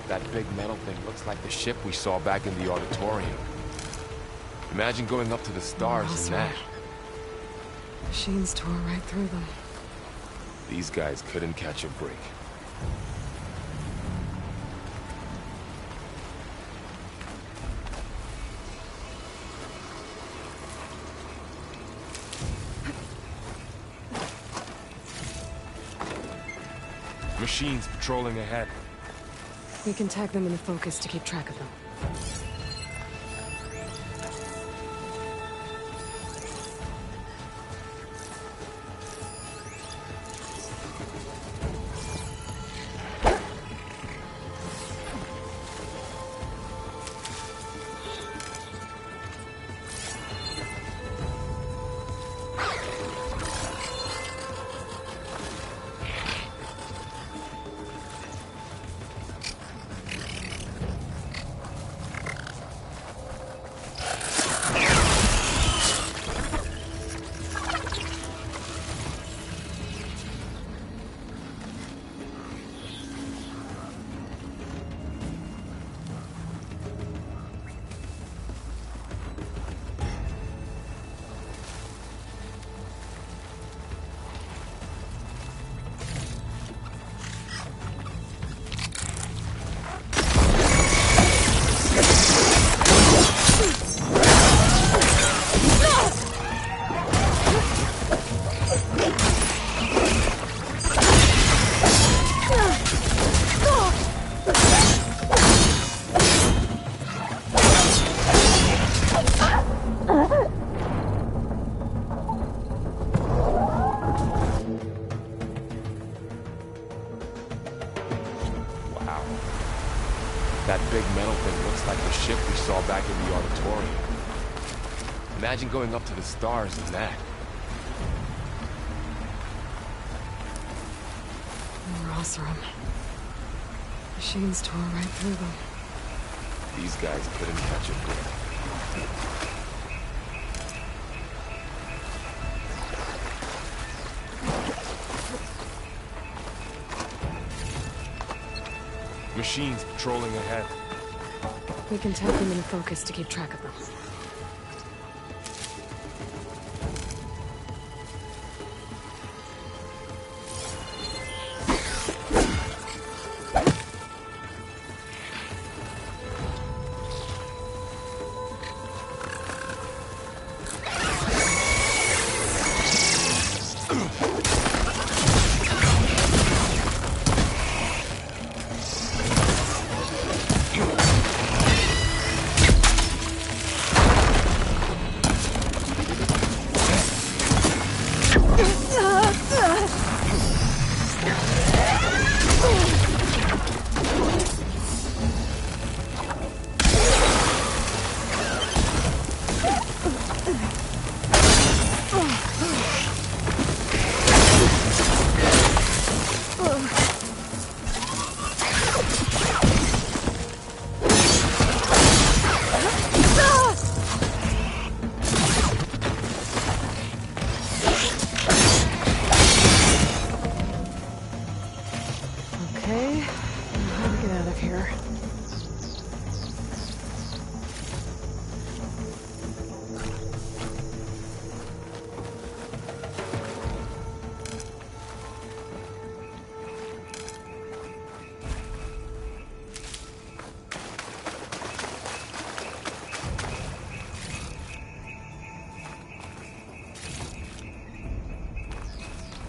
That big metal thing looks like the ship we saw back in the auditorium. Imagine going up to the stars in that. Machines tore right through them. These guys couldn't catch a break. Machines patrolling ahead. We can tag them in the focus to keep track of them. That big metal thing looks like the ship we saw back in the auditorium. Imagine going up to the stars in that. Rossrum. Machines tore right through them. These guys couldn't catch a break. Machines patrolling ahead. We can tag them in the focus to keep track of them. Okay, how to get out of here.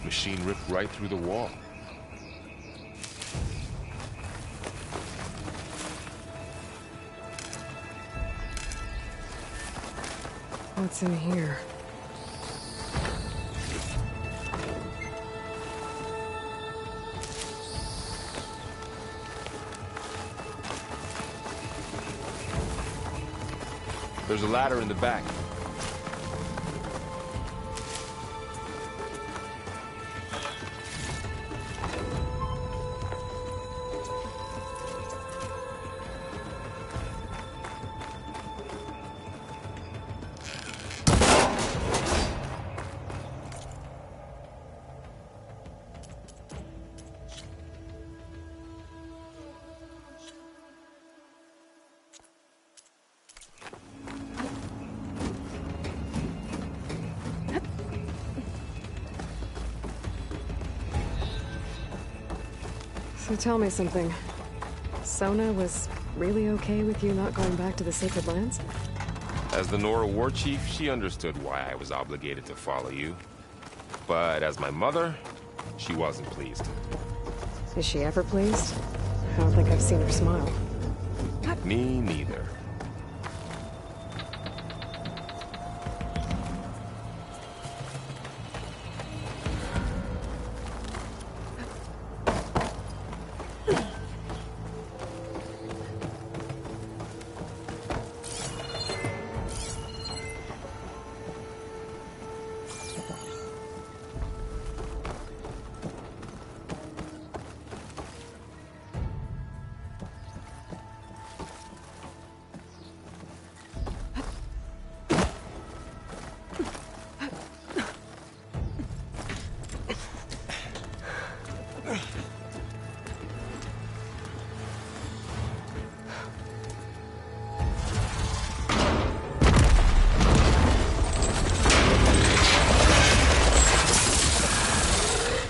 Machine ripped right through the wall. What's in here? There's a ladder in the back. So tell me something. Sona was really okay with you not going back to the Sacred Lands? As the Nora war chief, she understood why I was obligated to follow you. But as my mother, she wasn't pleased. Is she ever pleased? I don't think I've seen her smile. Me neither.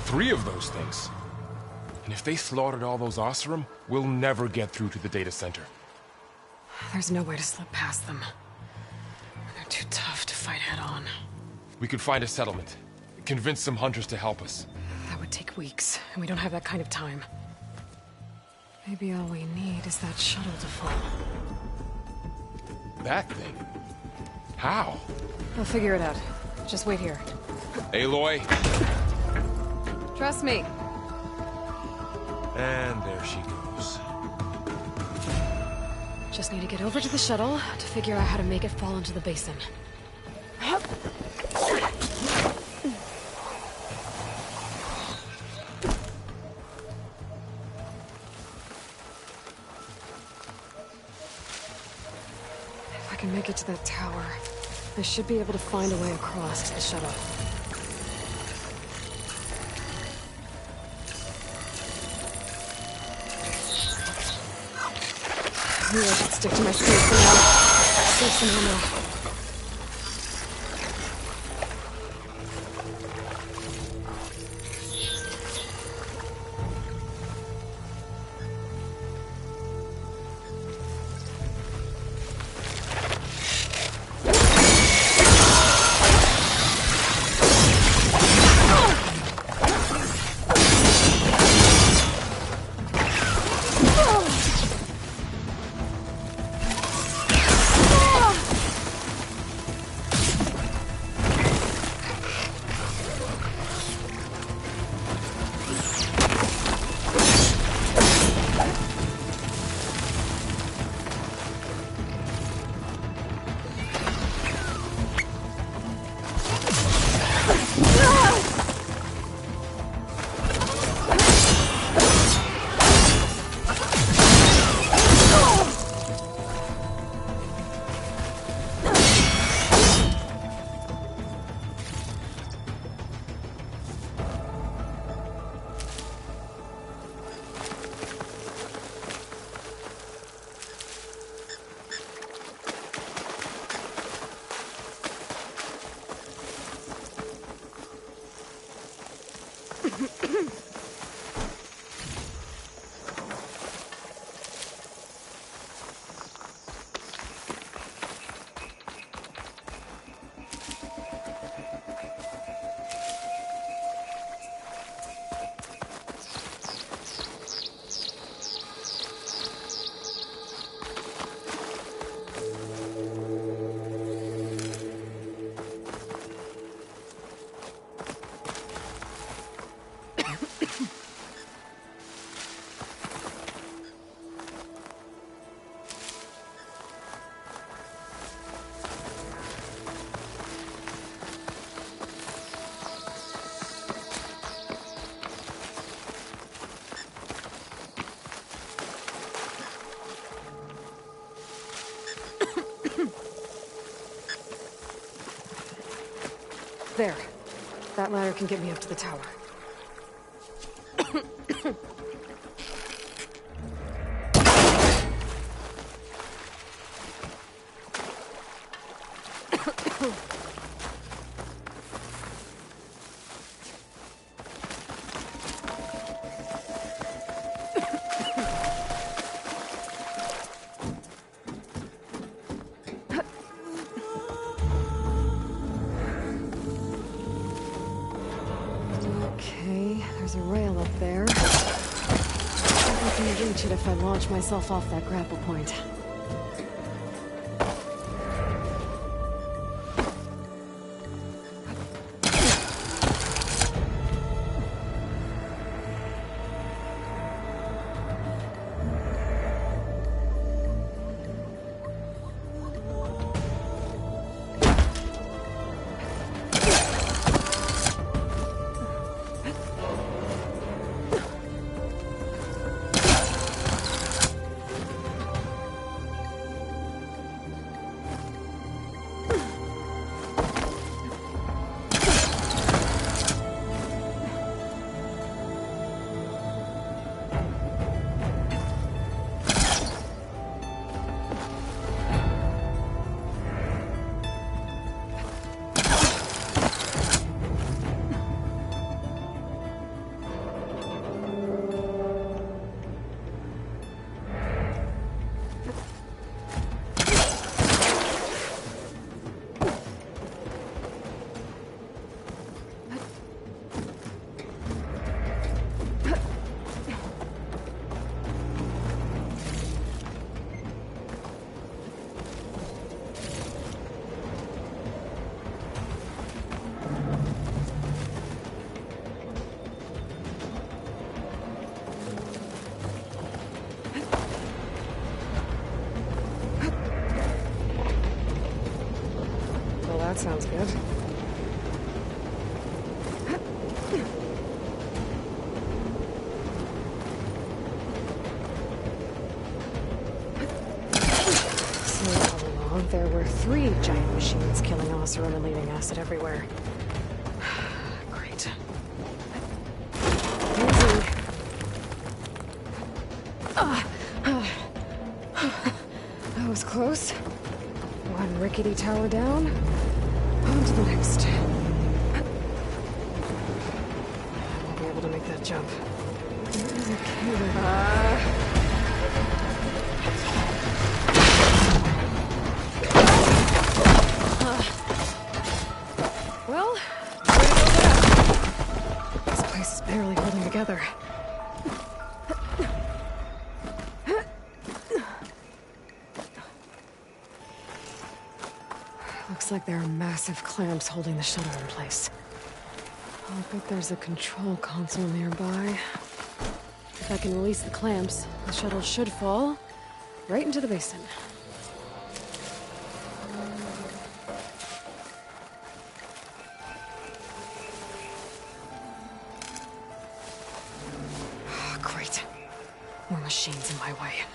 Three of those things. And if they slaughtered all those Oseram, we'll never get through to the data center. There's no way to slip past them. They're too tough to fight head-on. We could find a settlement. Convince some hunters to help us. That would take weeks, and we don't have that kind of time. Maybe all we need is that shuttle to fall. That thing? How? We'll figure it out. Just wait here. Aloy. Trust me. And there she goes. Just need to get over to the shuttle to figure out how to make it fall into the basin. If I can make it to that tower, I should be able to find a way across to the shuttle. Maybe I should stick to my skills for now. Save some ammo. There. That ladder can get me up to the tower. There's a rail up there. I can reach it if I launch myself off that grapple point. That sounds good. So all along, there were 3 giant machines killing Oseram and leaving acid everywhere. Great. Easy. That was close. One rickety tower down. On to the next. I won't be able to make that jump. There's a cave. Well, this place is barely holding together. Looks like there are massive clamps holding the shuttle in place. I'll bet there's a control console nearby. If I can release the clamps, the shuttle should fall right into the basin. Oh, great. More machines in my way.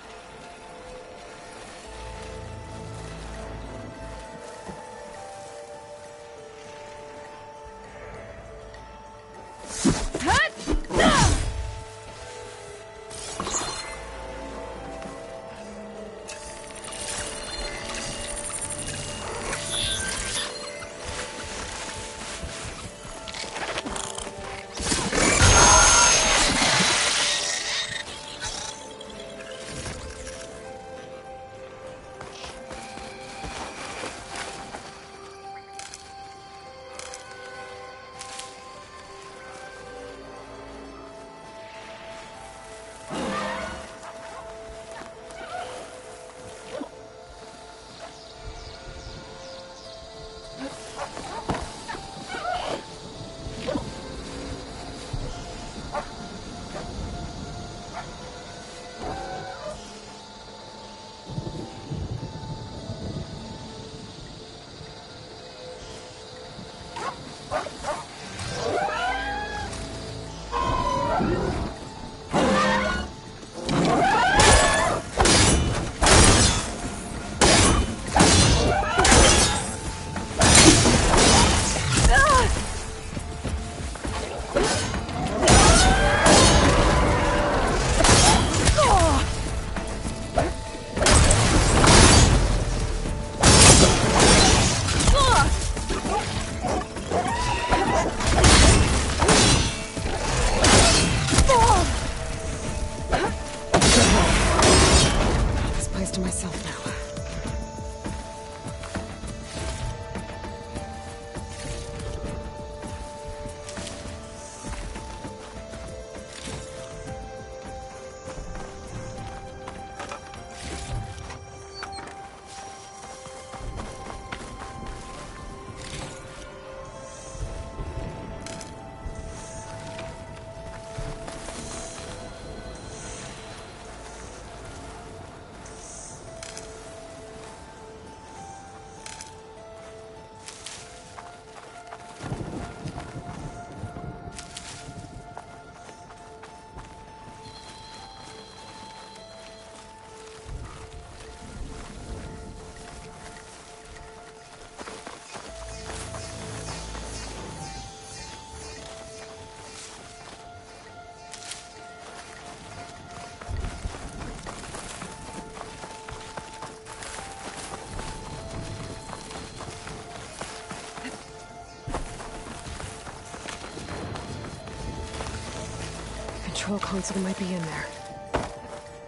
control console might be in there.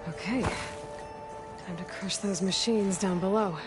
Okay. Time to crush those machines down below.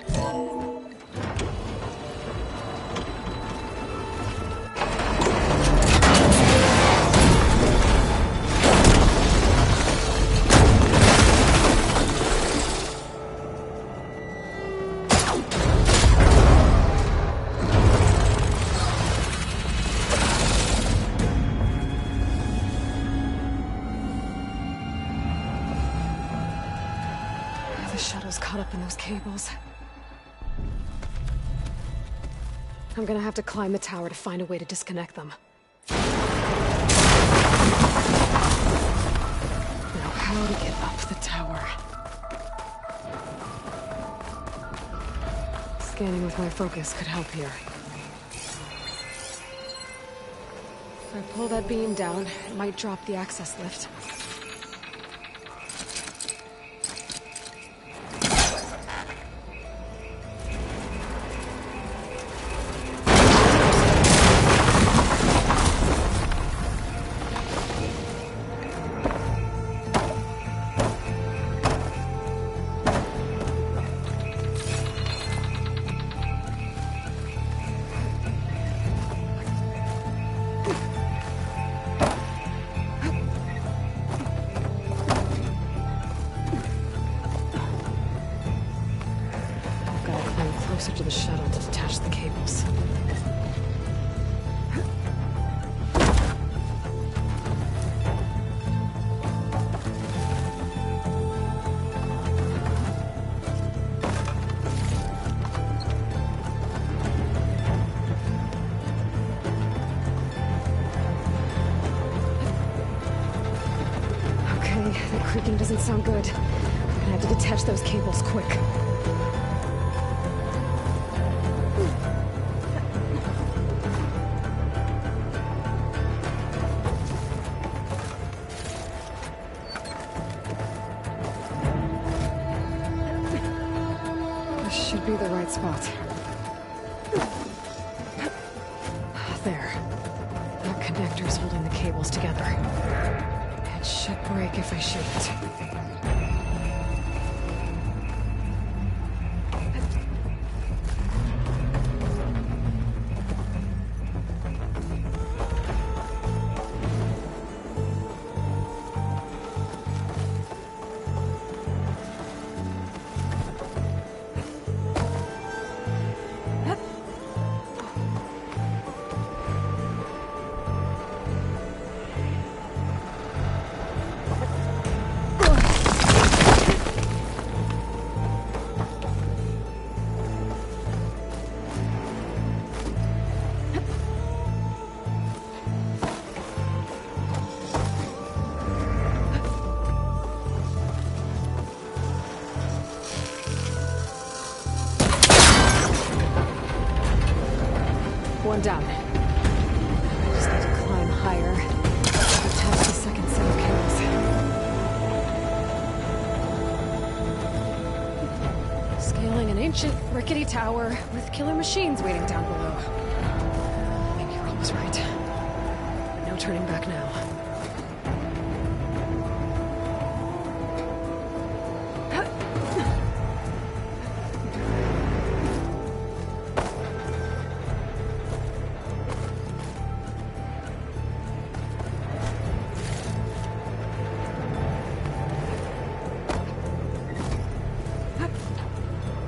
Caught up in those cables. I'm gonna have to climb the tower to find a way to disconnect them. Now, how to get up the tower? Scanning with my focus could help here. If I pull that beam down, it might drop the access lift. Closer to the shuttle to detach the cables. Okay, the creaking doesn't sound good. I'm gonna have to detach those cables quick. Should be the right spot. There. That connector's holding the cables together. It should break if I shoot it. One down. I just need to climb higher. Attach the second set of cables. Scaling an ancient, rickety tower with killer machines waiting down below. Maybe Rob was right. No turning back now.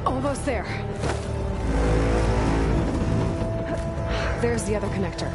Almost there. There's the other connector.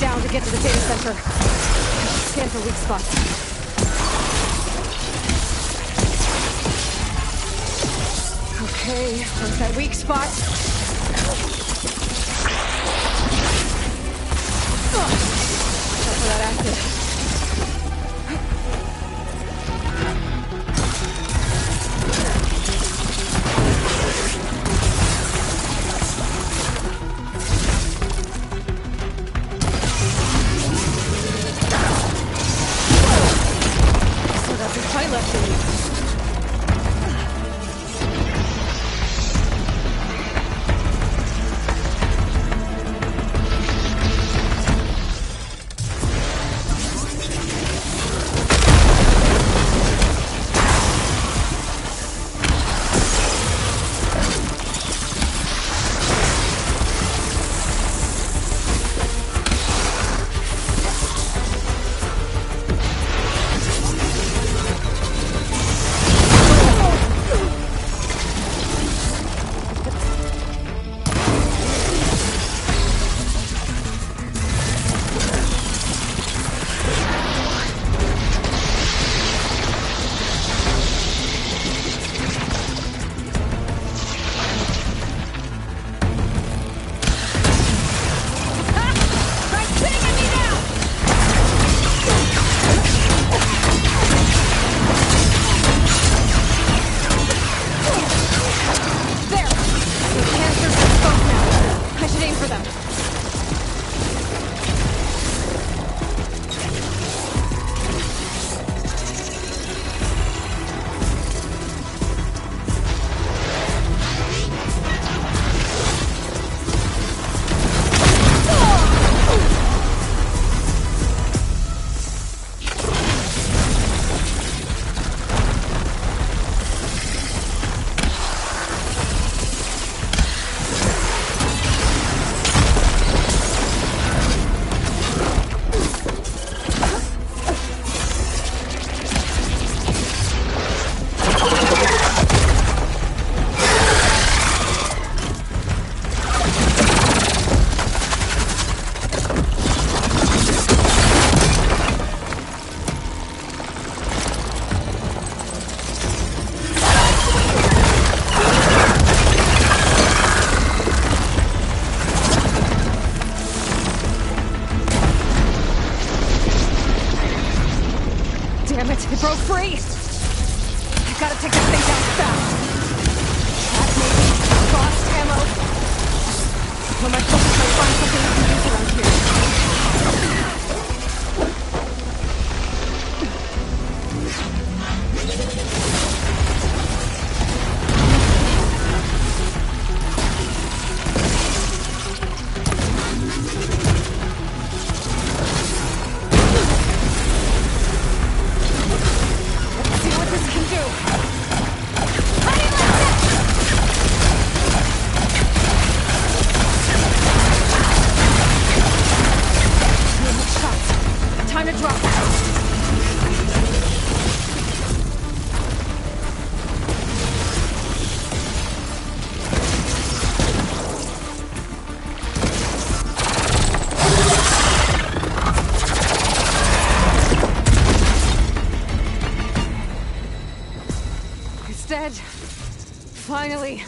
down to get to the data center. Scan for weak spots. Okay, where's that weak spot? Watch out for that acid. Still got some fight left in you. Damn it, it broke free! I gotta take this thing down fast! That maybe, frost ammo. When my focus might find something we can use around here. Time to drop. It's dead. Finally.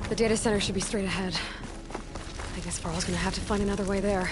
The data center should be straight ahead. I guess Varl's gonna have to find another way there.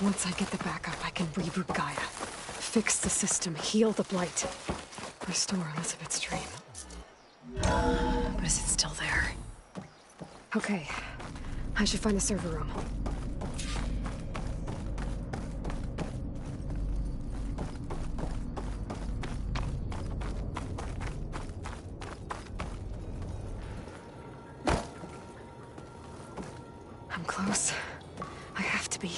Once I get the backup, I can reboot Gaia. Fix the system, heal the Blight. Restore Elizabeth's dream. But is it still there? Okay. I should find the server room. I'm close. I have to be.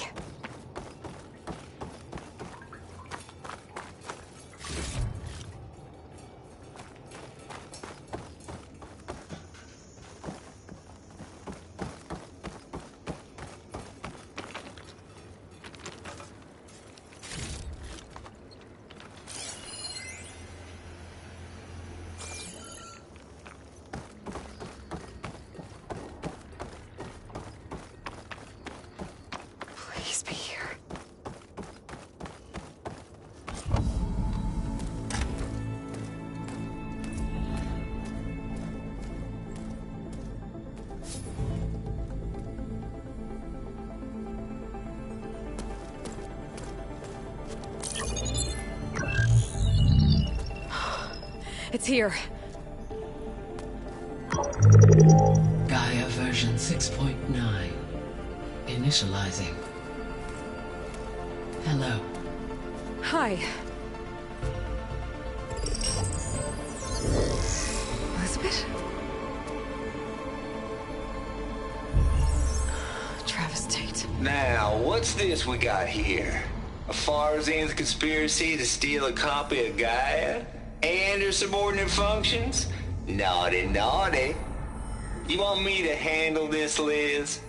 Please be here. It's here. Gaia version 6.9. Initializing. Hello. Hi. Elizabeth? Travis Tate. Now, what's this we got here? A Farzan's conspiracy to steal a copy of Gaia? And her subordinate functions? Naughty, naughty. You want me to handle this, Liz?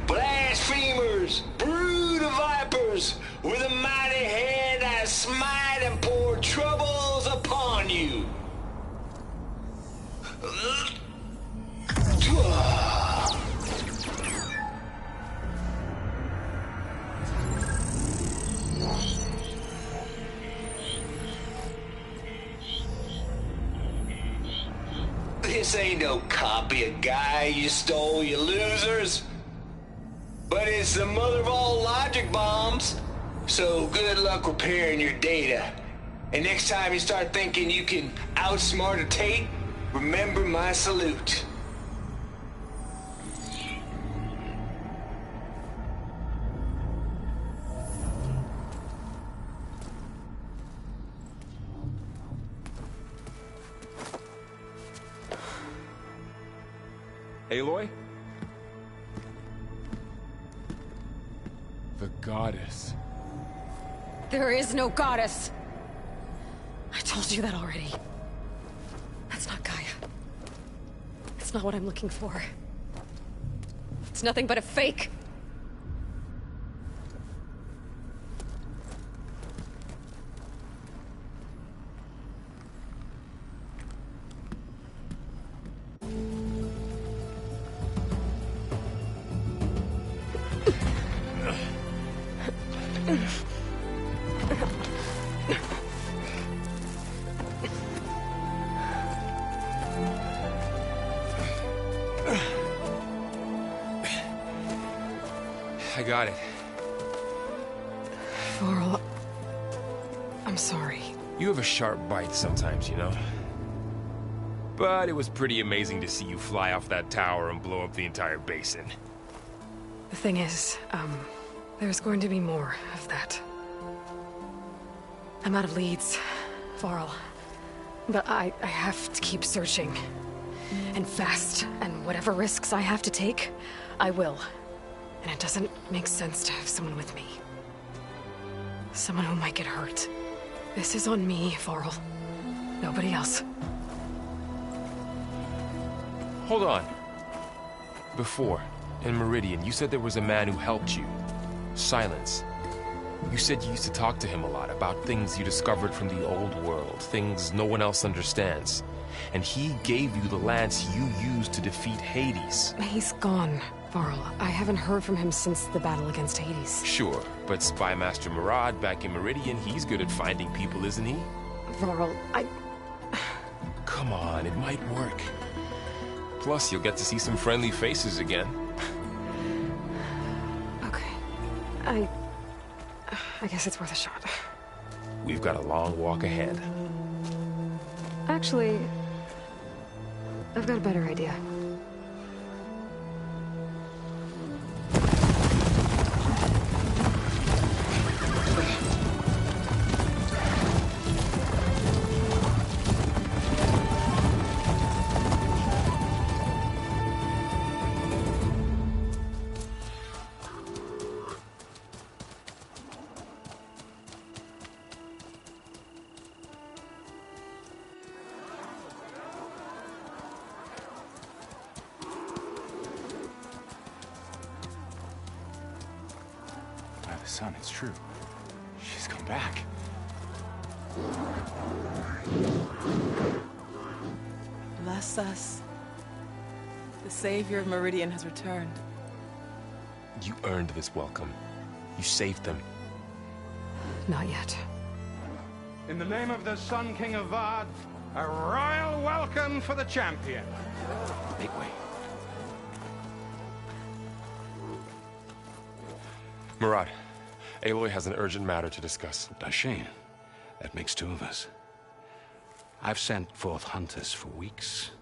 Blasphemers! Brood of vipers! With a mighty hand I smite and pour troubles upon you! This ain't no copy of Gaia you stole, you losers. But it's the mother of all logic bombs. So good luck repairing your data. And next time you start thinking you can outsmart a Tate, remember my salute. Aloy? The goddess. There is no goddess. I told you that already. That's not Gaia. It's not what I'm looking for. It's nothing but a fake. I got it. Varl, I'm sorry. You have a sharp bite sometimes, you know? But it was pretty amazing to see you fly off that tower and blow up the entire basin. The thing is, there's going to be more of that. I'm out of leads, Varl. But I have to keep searching. And fast, and whatever risks I have to take, I will. And it doesn't make sense to have someone with me. Someone who might get hurt. This is on me, Varl. Nobody else. Hold on. Before, in Meridian, you said there was a man who helped you. Silence. You said you used to talk to him a lot about things you discovered from the old world, things no one else understands. And he gave you the lance you used to defeat Hades. He's gone, Varl. I haven't heard from him since the battle against Hades. Sure, but Spy Master Murad back in Meridian, he's good at finding people, isn't he? Varl, Come on, it might work. Plus, you'll get to see some friendly faces again. I guess it's worth a shot. We've got a long walk ahead. Actually, I've got a better idea. Son, it's true. She's come back. Bless us. The Savior of Meridian has returned. You earned this welcome. You saved them. Not yet. In the name of the Sun King of Vard, a royal welcome for the champion. Make way. Murad, Aloy has an urgent matter to discuss. Dashane, that makes two of us. I've sent forth hunters for weeks,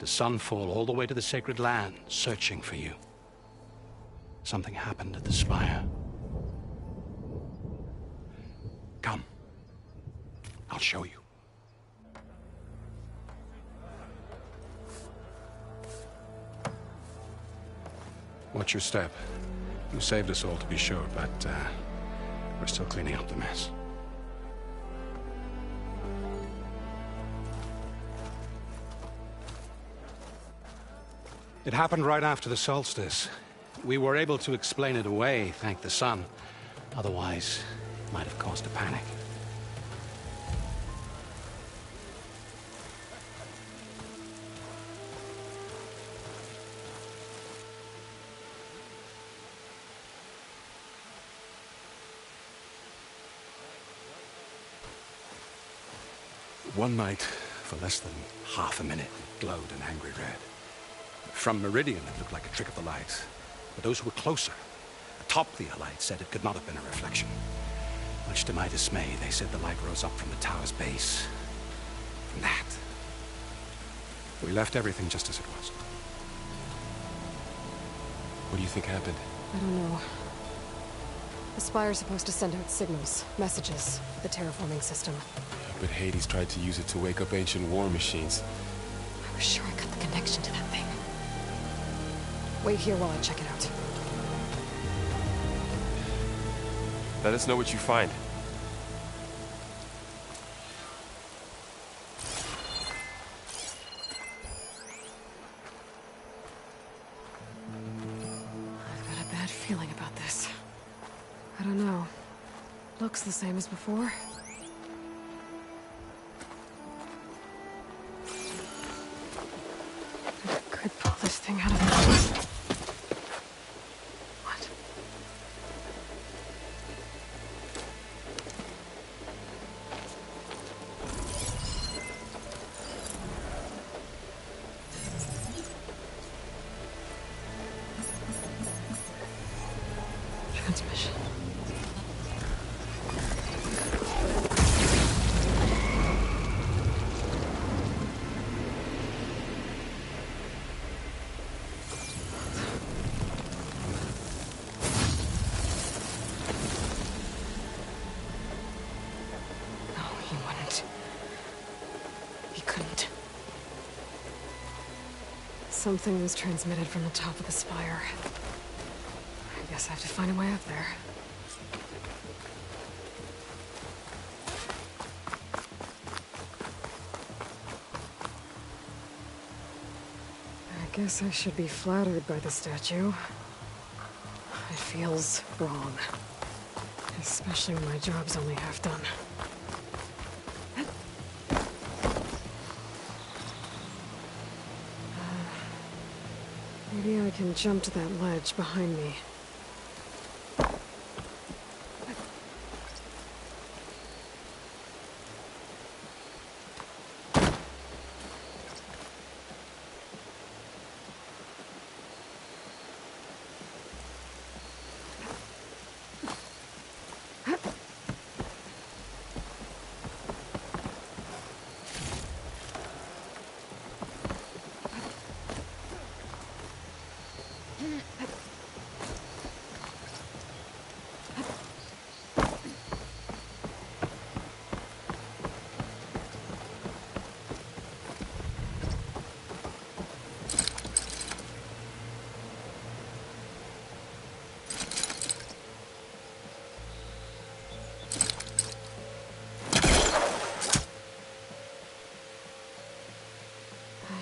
to Sunfall all the way to the Sacred Land, searching for you. Something happened at the Spire. Come. I'll show you. Watch your step. You saved us all, to be sure, but we're still cleaning up the mess. It happened right after the solstice. We were able to explain it away, thank the sun. Otherwise, it might have caused a panic. One night, for less than half a minute, it glowed an angry red. From Meridian, it looked like a trick of the light. But those who were closer, atop the Allied, said it could not have been a reflection. Much to my dismay, they said the light rose up from the tower's base. From that. We left everything just as it was. What do you think happened? I don't know. The Spire's supposed to send out signals, messages, the terraforming system. But Hades tried to use it to wake up ancient war machines. I was sure I got the connection to that thing. Wait here while I check it out. Let us know what you find. I've got a bad feeling about this. I don't know. Looks the same as before. I could pull this thing out of the... What? Transmission. No, he wouldn't. He couldn't. Something was transmitted from the top of the spire. I guess I have to find a way up there. I guess I should be flattered by the statue. It feels wrong. Especially when my job's only half done. Maybe I can jump to that ledge behind me.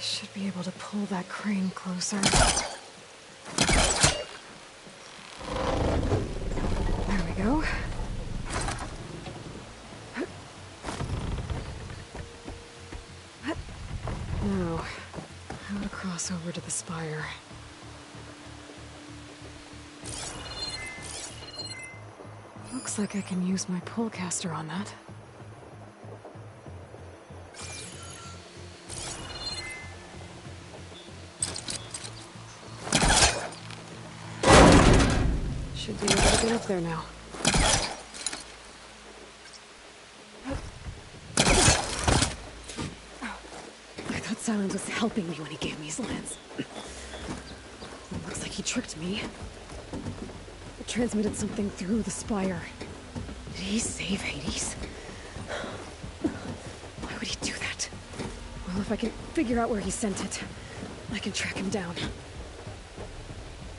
should be able to pull that crane closer. There we go. Now, how to cross over to the spire. Looks like I can use my pullcaster on that. Should be able to get up there now. I thought Silence was helping me when he gave me his lance. Looks like he tricked me. It transmitted something through the spire. Did he save Hades? Why would he do that? Well, if I can figure out where he sent it, I can track him down.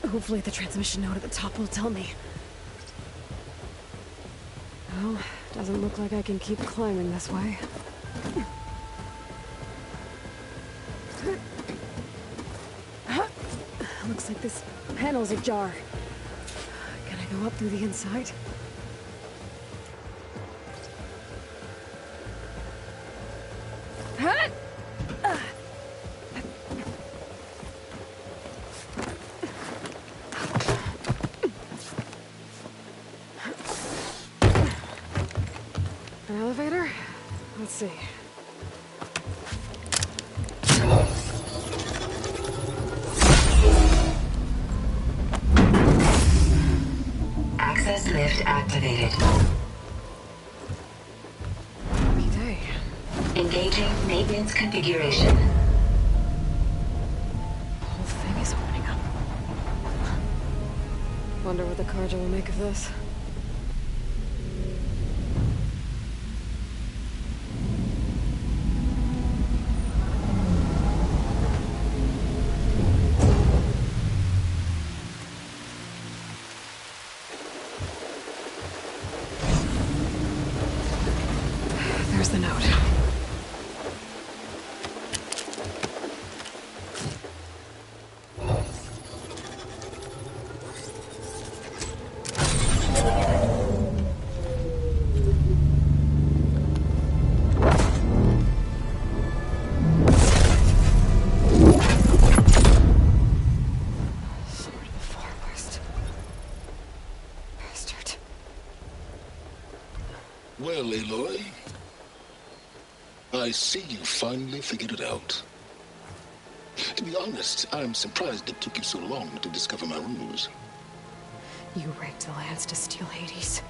Hopefully the transmission note at the top will tell me. Well, doesn't look like I can keep climbing this way. Looks like this panel's ajar. Can I go up through the inside? An elevator? Let's see. Access lift activated. Lucky day. Engaging maintenance configuration. The whole thing is opening up. Wonder what the Carja will make of this. There's the note. Sword of the Forest. Bastard. Well, Aloy, I see you finally figured it out. To be honest, I'm surprised it took you so long to discover my ruse. You rigged the lance to steal Hades.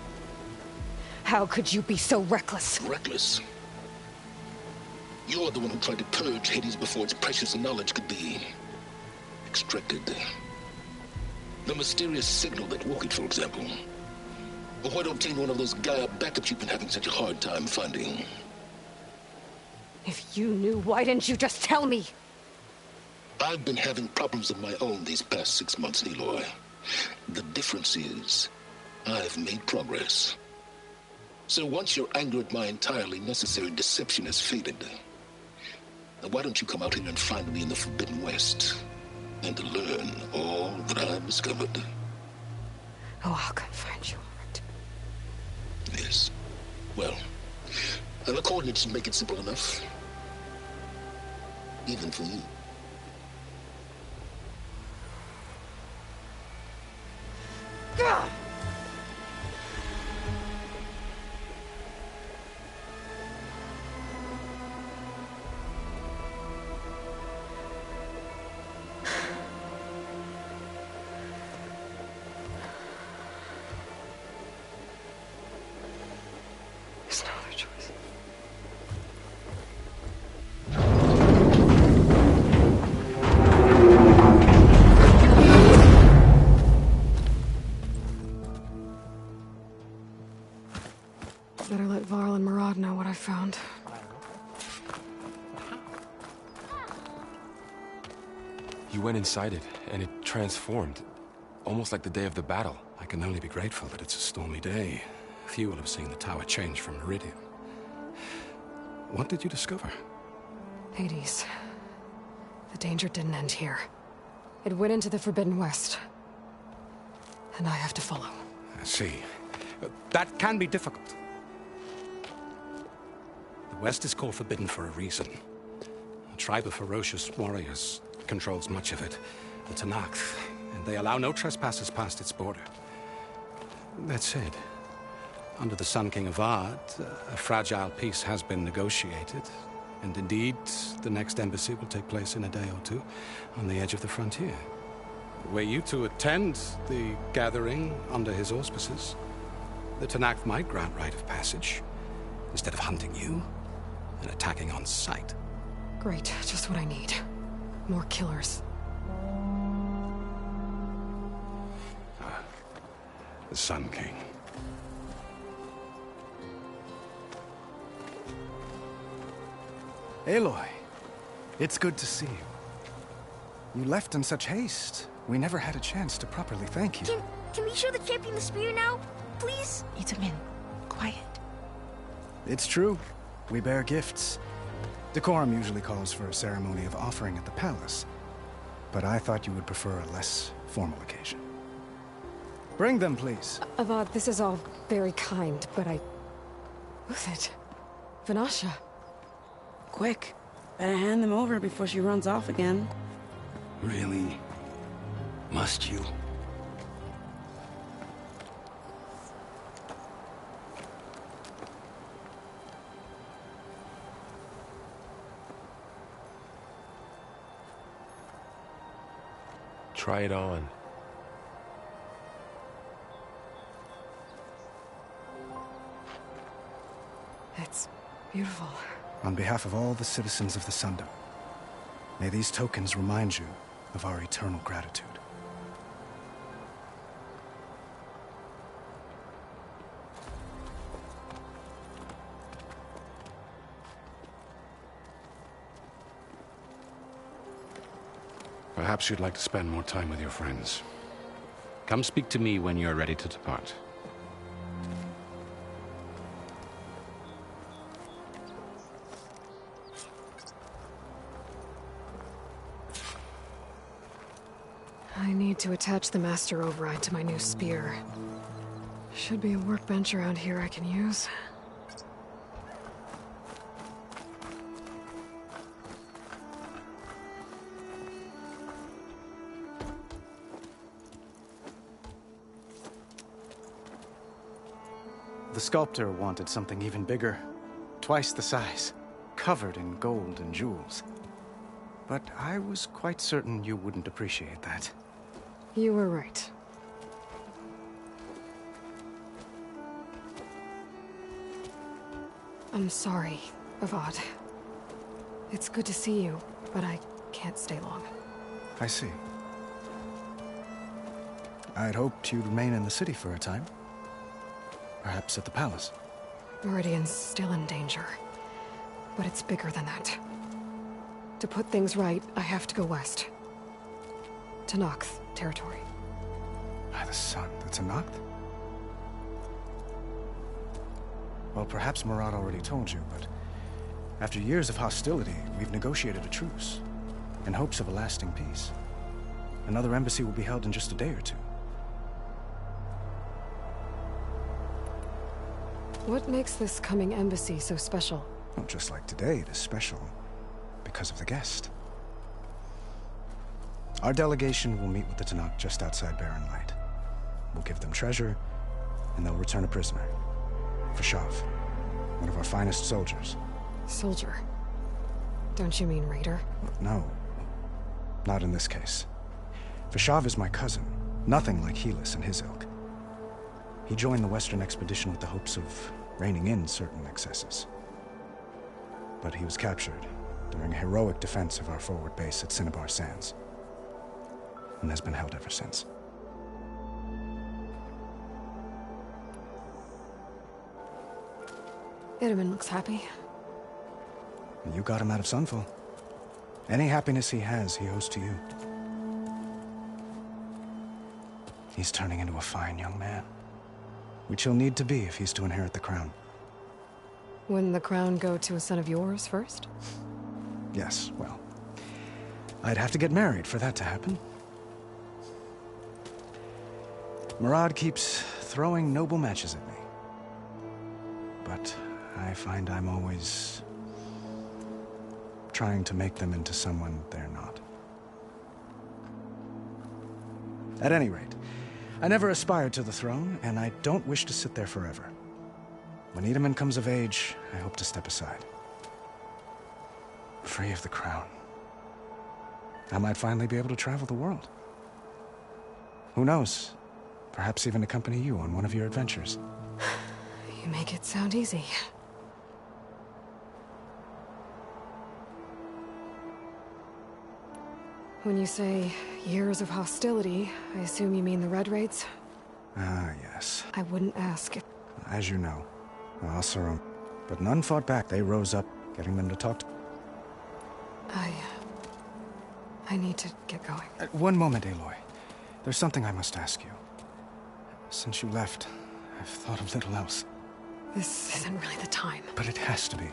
How could you be so reckless? Reckless? You're the one who tried to purge Hades before its precious knowledge could be extracted. The mysterious signal that woke it, for example. Or why to obtain one of those Gaia backups you've been having such a hard time finding. If you knew, why didn't you just tell me? I've been having problems of my own these past 6 months, Aloy. The difference is, I've made progress. So once your anger at my entirely necessary deception has faded, why don't you come out here and find me in the Forbidden West, and learn all that I've discovered? Oh, I'll come find you, alright? Yes. Well, the coordinates make it simple enough. Even for you. Gah! There's no other choice. Better let Varl and Murad know what I found. You went inside it, and it transformed. Almost like the day of the battle. I can only be grateful that it's a stormy day. Few will have seen the tower change from Meridian. What did you discover? Hades. The danger didn't end here. It went into the Forbidden West. And I have to follow. I see. That can be difficult. The West is called Forbidden for a reason. A tribe of ferocious warriors controls much of it, the Tenakth, and they allow no trespassers past its border. That said, under the Sun King Avad, a fragile peace has been negotiated, and indeed, the next embassy will take place in a day or two on the edge of the frontier. Were you to attend the gathering under his auspices, the Tenakth might grant right of passage, instead of hunting you and attacking on sight. Great, just what I need. More killers. The Sun King. Aloy, it's good to see you. You left in such haste. We never had a chance to properly thank you. Can we show the champion the spear now? Please? Itamin, quiet. It's true. We bear gifts. Decorum usually calls for a ceremony of offering at the palace, but I thought you would prefer a less formal occasion. Bring them, please. Avad, this is all very kind, but Who's it? Vanasha. Quick. Better hand them over before she runs off again. Really? Must you? Try it on. It's beautiful. On behalf of all the citizens of the Sundom, may these tokens remind you of our eternal gratitude. Perhaps you'd like to spend more time with your friends. Come speak to me when you're ready to depart. I need to attach the Master Override to my new spear. Should be a workbench around here I can use. The sculptor wanted something even bigger, twice the size, covered in gold and jewels. But I was quite certain you wouldn't appreciate that. You were right. I'm sorry, Avad. It's good to see you, but I can't stay long. I see. I'd hoped you'd remain in the city for a time. Perhaps at the palace. Meridian's still in danger. But it's bigger than that. To put things right, I have to go west. Tenakth territory. By the sun, the Tenakth? Well, perhaps Murad already told you, but after years of hostility, we've negotiated a truce, in hopes of a lasting peace. Another embassy will be held in just a day or two. What makes this coming embassy so special? Well, just like today, it is special because of the guest. Our delegation will meet with the Tenakth just outside Barren Light. We'll give them treasure, and they'll return a prisoner. Fashav, one of our finest soldiers. Soldier? Don't you mean raider? No, not in this case. Fashav is my cousin, nothing like Helis and his ilk. He joined the Western expedition with the hopes of reining in certain excesses. But he was captured during a heroic defense of our forward base at Cinnabar Sands, and has been held ever since. Itamin looks happy. And you got him out of Sunfall. Any happiness he has, he owes to you. He's turning into a fine young man, which he'll need to be if he's to inherit the crown. Wouldn't the crown go to a son of yours first? Yes, well, I'd have to get married for that to happen. Murad keeps throwing noble matches at me. But I find I'm always trying to make them into someone they're not. At any rate, I never aspired to the throne, and I don't wish to sit there forever. When Edaman comes of age, I hope to step aside. Free of the crown. I might finally be able to travel the world. Who knows? Perhaps even accompany you on one of your adventures. You make it sound easy. When you say years of hostility, I assume you mean the Red Raids? Ah, yes. I wouldn't ask. As you know, Oseram. But none fought back. They rose up, getting them to talk to... I need to get going. One moment, Aloy. There's something I must ask you. Since you left, I've thought of little else. This isn't really the time. But it has to be.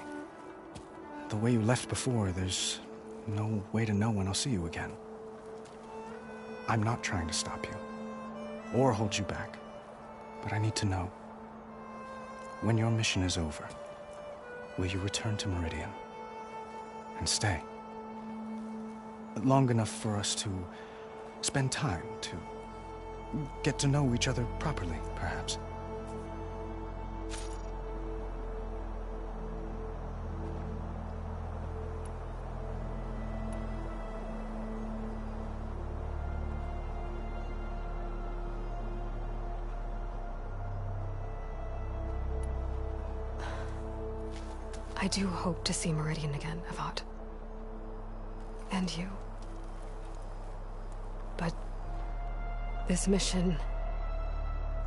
The way you left before, there's no way to know when I'll see you again. I'm not trying to stop you, or hold you back. But I need to know, when your mission is over, will you return to Meridian? And stay? Long enough for us to spend time, to get to know each other properly, perhaps. I do hope to see Meridian again, Avad. And you. But this mission,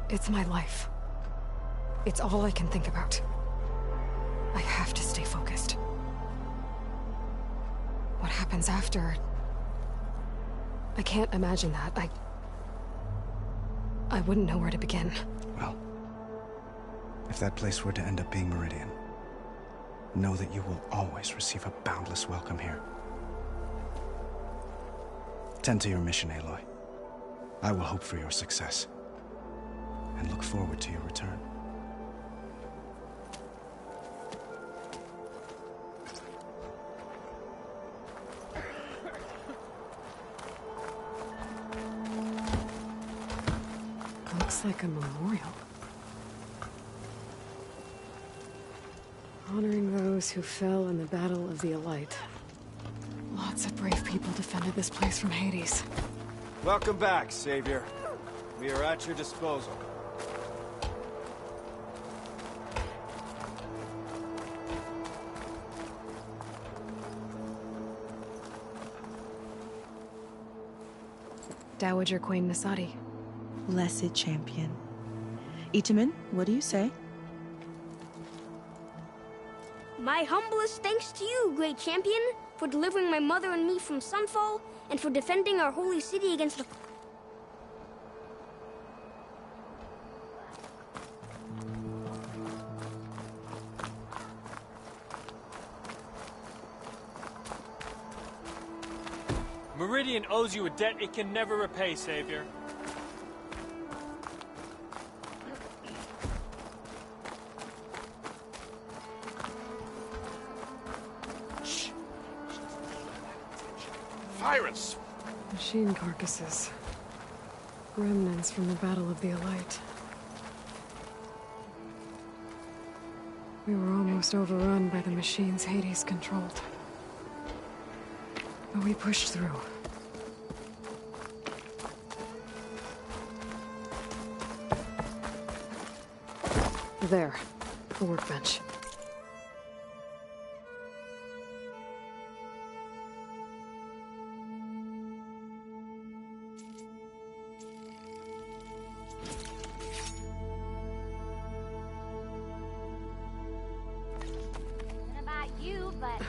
it's my life. It's all I can think about. I have to stay focused. What happens after? I can't imagine that. I wouldn't know where to begin. Well, if that place were to end up being Meridian, know that you will always receive a boundless welcome here. Tend to your mission, Aloy. I will hope for your success, and look forward to your return. Looks like a memorial. Honoring those who fell in the Battle of the Elite. Lots of brave people defended this place from Hades. Welcome back, Savior. We are at your disposal. Dowager Queen Nasadi. Blessed champion. Itamen, what do you say? My humblest thanks to you, great champion, for delivering my mother and me from Sunfall, and for defending our holy city against the... Meridian owes you a debt it can never repay, Savior. Pirates! Machine carcasses. Remnants from the Battle of the Elite. We were almost overrun by the machines Hades controlled. But we pushed through. There, the workbench.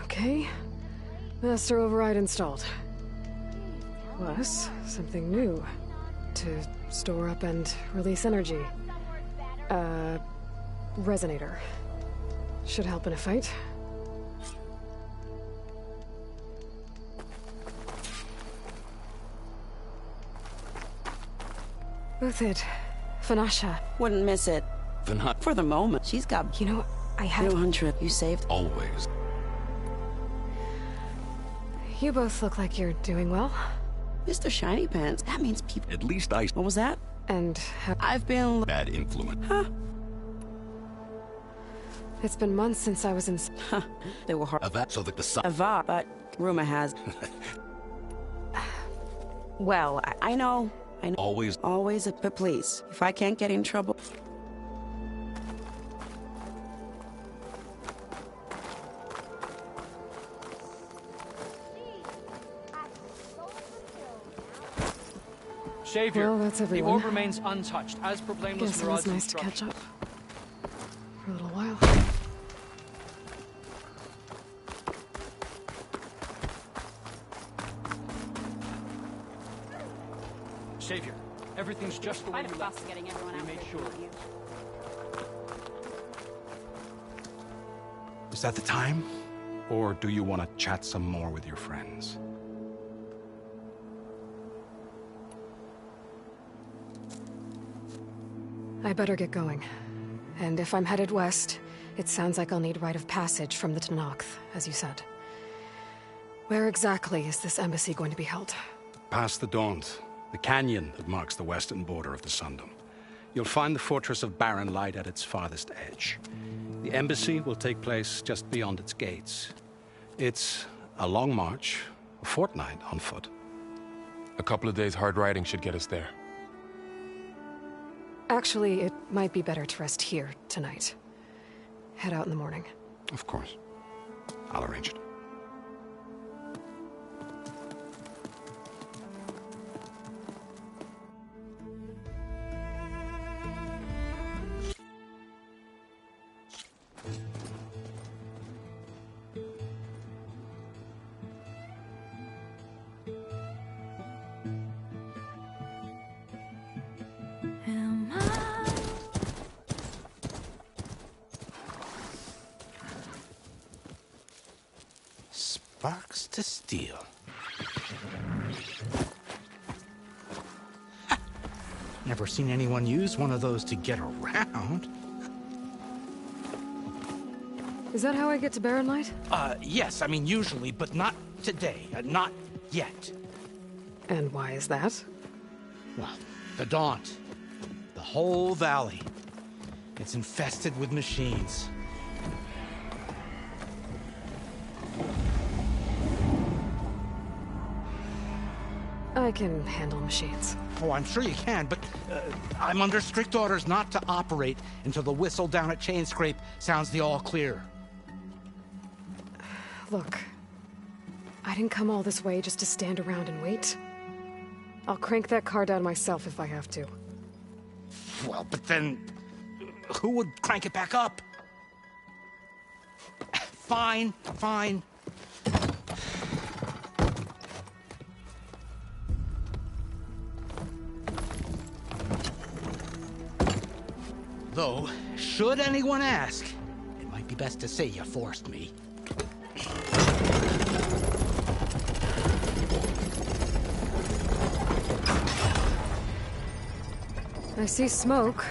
Okay. Master override installed. Plus, something new. To store up and release energy. Resonator. Should help in a fight. Both it. Vanasha. Wouldn't miss it. Vanat. For the moment, she's got... You know, I had... 200 you saved. Always. You both look like you're doing well. Mr. Shiny Pants, that means people... At least I... What was that? And I've been... Bad influence. Huh? It's been months since I was in... Huh. They were hard... Ava, so that the sun... Ava, but rumor has... Well, I know... Always... Always, but please, if I can't get in trouble... Savior, Well, that's the everyone. orb remains untouched, as per Blameless Guess it was Maraud's nice to catch instructions. up. For a little while. Savior, everything's just the way you left it. getting everyone We out made there sure. with you. Is that the time? Or do you want to chat some more with your friends? I better get going. And if I'm headed west, it sounds like I'll need rite of passage from the Tenakth, as you said. Where exactly is this embassy going to be held? Past the Daunt, the canyon that marks the western border of the Sundom. You'll find the fortress of Barren Light at its farthest edge. The embassy will take place just beyond its gates. It's a long march, a fortnight on foot. A couple of days hard riding should get us there. Actually, it might be better to rest here tonight. Head out in the morning. Of course. I'll arrange it. Sparks to steel. Never seen anyone use one of those to get around. Is that how I get to Barren Light? Yes, I mean usually, but not today. Not yet. And why is that? Well, the Daunt. The whole valley. It's infested with machines. I can handle machines. Oh, I'm sure you can, but I'm under strict orders not to operate until the whistle down at Chainscrape sounds the all clear. Look, I didn't come all this way just to stand around and wait. I'll crank that car down myself if I have to. Well, but then who would crank it back up? Fine, fine. Though, should anyone ask, it might be best to say you forced me. I see smoke.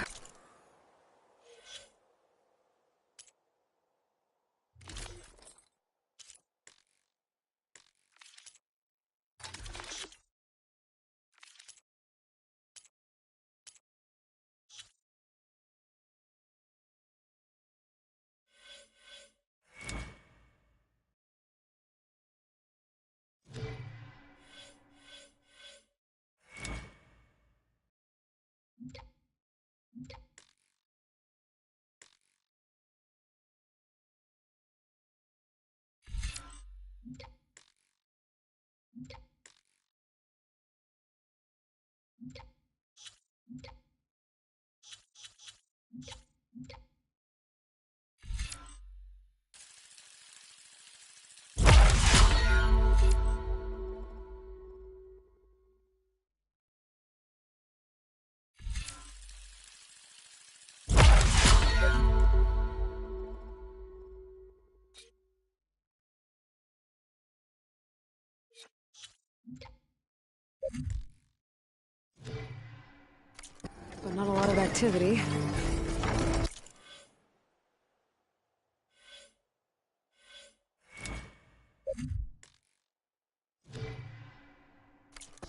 Not a lot of activity.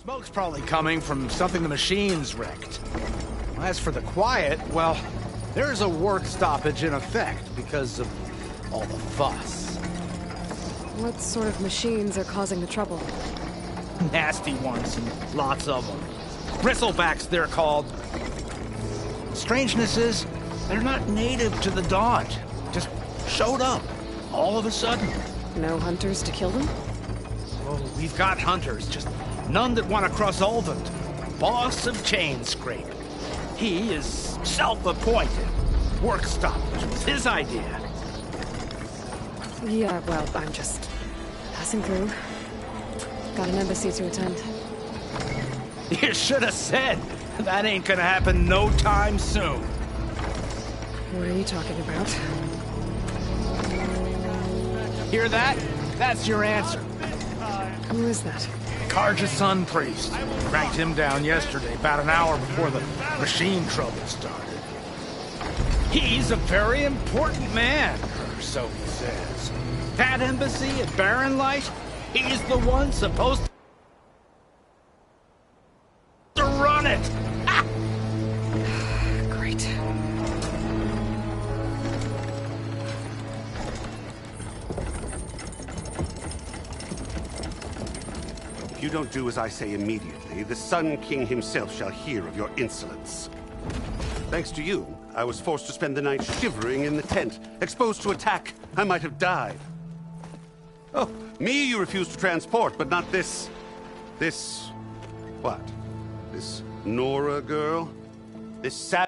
Smoke's probably coming from something the machine's wrecked. As for the quiet, well, there's a work stoppage in effect because of all the fuss. What sort of machines are causing the trouble? Nasty ones, and lots of them. Bristlebacks, they're called. Strangeness is, they're not native to the Dodge. Just showed up, all of a sudden. No hunters to kill them? Oh, we've got hunters, just none that want to cross Ulvund. Boss of Chainscrape. He is self-appointed. Work stoppage was his idea. Yeah, well, I'm just passing through. Got an embassy to attend. You should have said. That ain't gonna happen no time soon. What are you talking about? Hear that? That's your answer. Who is that? Carja Sun Priest. Cranked him down yesterday, about an hour before the machine trouble started. He's a very important man, or so he says. That embassy at Barren Light, he's the one supposed to run it! Ah! Great. If you don't do as I say immediately, the Sun King himself shall hear of your insolence. Thanks to you, I was forced to spend the night shivering in the tent. Exposed to attack, I might have died. Oh, me you refuse to transport, but not this... What? This Nora girl? This savage...